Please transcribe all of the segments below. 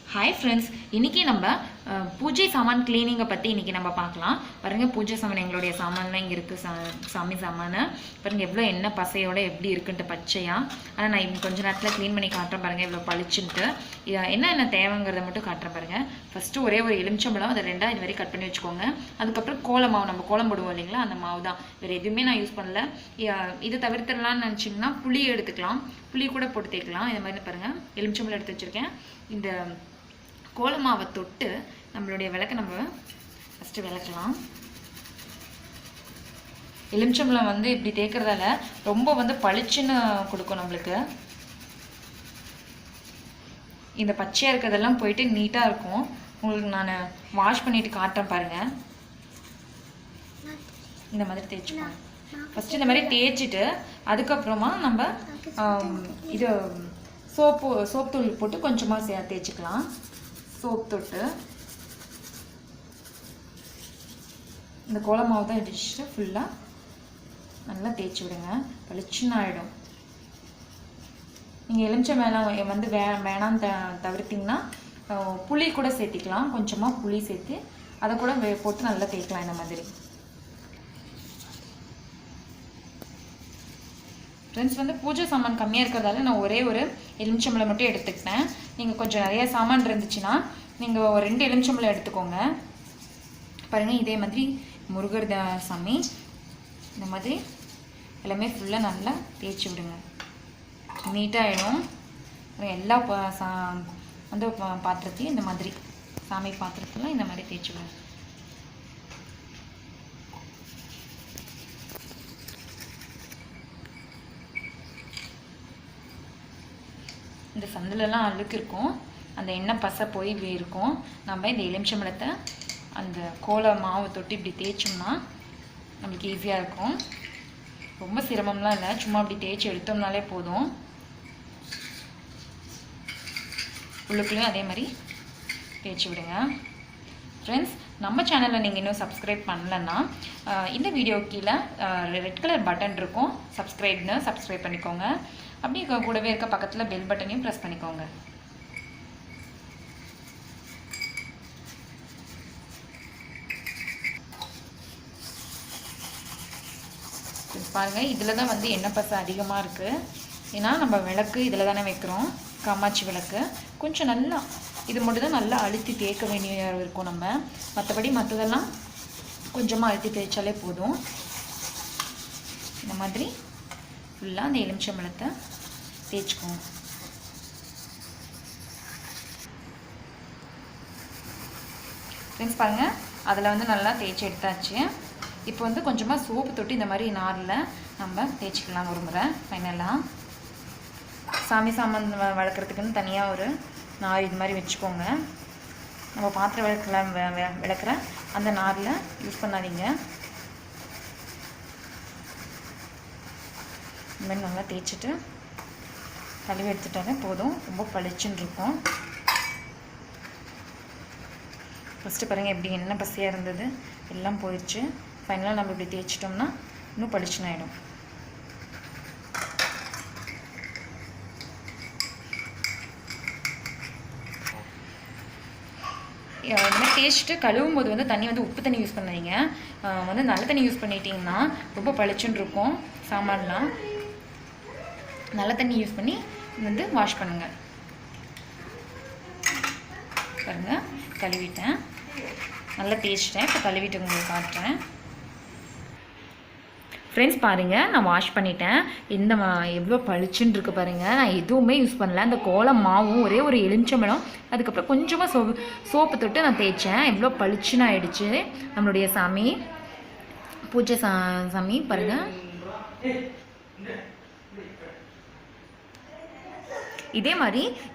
hi friends इनकी number पूजा सामान cleaning पत्ती इनकी नम्बर पाकलाम பாருங்க பூஜை சாமான் எங்களுடைய சாமான்லாம் இங்க இருக்கு சாமி சாமான் பாருங்க எவ்வளவு என்ன பசையோட எப்படி இருக்குன்னு பச்சையா ஆனா நான் கொஞ்ச நேரத்துல க்ளீன் பண்ணி காட்றேன் பாருங்க எவ்வளவு பளிச்சுன்னு என்ன தேவைங்கறத மட்டும் காட்றேன் பாருங்க ஃபர்ஸ்ட் ஒரே ஒரு எலுமிச்சம்பழம் அத ரெண்டா இந்த மாதிரி கட் பண்ணி வெச்சுக்கோங்க அதுக்கு அப்புறம் கோல மாவு நம்ம கோலம் போடுவோம் இல்லீங்களா அந்த மாவு தான் வேற எதுவுமே நான் யூஸ் பண்ணல இது தவிர்த்தறலாம்னு நினைச்சீங்கன்னா புளி எடுத்துக்கலாம் புளி கூட போட்டு தேய்க்கலாம் இந்த மாதிரி பாருங்க எலுமிச்சம்பழம் எடுத்து வச்சிருக்கேன் இந்த கோல மாவை தொட்டு நம்மளுடைய விளக்க நம்ம ஃபர்ஸ்ட் விளக்கலாம் எலுமிச்சம்பழம் வந்து இப்படி தேய்க்கிறதால ரொம்ப வந்து பளிச்சுன்னு கொடுக்கும் நமக்கு இந்த பச்சையா இருக்கதெல்லாம் போயிட்டு நீட்டா இருக்கும் உங்களுக்கு நான் வாஷ் பண்ணிட்டு காட்றேன் பாருங்க இந்த மாதிரி தேய்ச்சுக்கோங்க ஃபர்ஸ்ட் இந்த மாதிரி தேய்ச்சிட்டு அதுக்கு அப்புறமா நம்ம இது சோப் தூள் போட்டு கொஞ்சமா தேய்ச்சிக்கலாம் சோப் தொட்டு இந்த கோல மாவு தான் எடுத்து ஃபுல்லா நல்லா தேய்ச்சி விடுங்க பளிச்சுன்னு ஆயிடும் நீங்க எலுமிச்சை மேல வந்து வேணாம் தவிர்த்தீங்கன்னா புளி கூட சேர்த்திக்கலாம் கொஞ்சமா புளி சேர்த்து அத கூட போட்டு நல்லா தேய்க்கலாம் இந்த மாதிரி ஃப்ரெண்ட்ஸ் வந்து பூஜை சாமான் கம்மியா இருக்கறதால நான் ஒரே ஒரு எலுமிச்சம்பழம் மட்டும் எடுத்துக்கிட்டேன் நீங்க கொஞ்சம் நிறைய சாமான் இருந்துச்சுனா நீங்க ஒரு ரெண்டு எலுமிச்சம்பழம் எடுத்துக்கோங்க பாருங்க இதே மாதிரி முருகர் சாமி இந்த மாதிரி எல்லாமே ஃபுல்லா நல்லா தேய்ச்சி விடுங்க நீட்டா ஆயிடும் எல்லா அந்த பாத்திரத்தையும் இந்த மாதிரி சாமி பாத்திரத்துல இந்த மாதிரி தேய்ச்சி விடுங்க இந்த சந்தில எல்லாம் அழுக்கு இருக்கும் அந்த எண்ணெய் பசை போய் இருக்கும் நம்ம இந்த எலுமிச்சம்பழத்தை அந்த கோல மாவு தொட்டு இப்படி தேய்ச்சோம்னா நமக்கு ஈஸியா இருக்கும் ரொம்ப சிரமம்லாம் இல்ல சும்மா அப்படி தேய்ச்சி எடுத்தோம்னாலே போதும் உள்ளுக்குள்ளே அதே மாதிரி தேய்ச்சி விடுங்க फ्रेंड्स நம்ம சேனலை நீங்க இன்னும் Subscribe பண்ணலனா இந்த வீடியோ கீழ ரெட் கலர் பட்டன் இருக்கும் Subscribe-னு Subscribe பண்ணிக்கோங்க அப்படியே கூடவே இருக்க பக்கத்துல பெல் பட்டனையும் பிரஸ் பண்ணிக்கோங்க பாருங்க இதுல தான் வந்து எண்ணெய் பசை அதிகமா இருக்கு ஏனா நம்ம விளக்கு இதல தானே வைக்கிறோம் காமாட்சி விளக்கு கொஞ்சம் நல்லா இது மட்டும் தான் நல்லா அழுத்தி தேய்க்க வேண்டிய இருக்கும் நம்ம மத்தபடி மத்ததெல்லாம் கொஞ்சமா அழுத்தி தேய்ச்சாலே போதும் இந்த மாதிரி ஃபுல்லா அந்த எலுமிச்சம்பழத்தை தேய்ச்சுக்கோங்க ஃப்ரெண்ட்ஸ் பாருங்க அதல வந்து நல்லா தேய்ச்சி எடுத்தாச்சு இப்போ வந்து கொஞ்சமா சோப்பு தொட்டு இந்த மாதிரி நார்ல நம்ம தேய்ச்சிக்கலாம் ஒரு முறை ஃபைனலா சாமி சாமான் வளக்கிறதுக்குன்னு தனியா ஒரு நார் இது மாதிரி வெச்சுக்கோங்க நம்ம பாத்திரம் விளக்குற அந்த நார்ல யூஸ் பண்ணாதீங்க இந்த மாதிரி நல்லா தேய்ச்சிட்டு கழுவி எடுத்துட்டாலே போதும் ரொம்ப பளிச்சுன்னு இருக்கும் ஃபர்ஸ்ட் பாருங்க எப்படி என்ன பசையா இருந்தது எல்லாம் போயிடுச்சு ஃபைனலா நம்ம இப்படி தேய்ச்சிட்டோம்னா இன்னும் பளிச்சுன்னு ஆயிடும் இந்த டேஸ்ட் கழுவும்போது வந்து தண்ணி வந்து உப்பு தண்ணி யூஸ் பண்ணாதீங்க வந்து நல்ல தண்ணி யூஸ் பண்ணிட்டீங்கன்னா ரொம்ப பளிச்சுன்னு இருக்கும் சாமான்லாம் நல்ல தண்ணி யூஸ் பண்ணி வந்து வாஷ் பண்ணுங்க பாருங்க கழுவிட்டேன் நல்லா தேய்ச்சிட்டேன் இப்போ கழுவிட்டு உங்களுக்கு காட்டுறேன் फ्रेंड्स பாருங்க நான் வாஷ் பண்ணிட்டேன் இந்த எவ்வளவு பளிச்சுன்னு இருக்கு பாருங்க நான் எதுவுமே யூஸ் பண்ணல அந்த கோல மாவும் ஒரே ஒரு எலுமிச்சம்பழம் அதுக்கு அப்புறம் கொஞ்சமா சோப்பு தொட்டு நான் தேய்ச்சேன் எவ்வளவு பளிச்சுன்னு ஆயிடுச்சு நம்மளுடைய சாமி பூஜை சாமி பாருங்க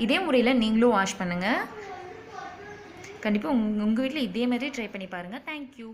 இதே முறையில் நீங்களும் வாஷ் பண்ணுங்க கண்டிப்பா உங்க வீட்ல இதே மாதிரி ட்ரை பண்ணி பாருங்க Thank you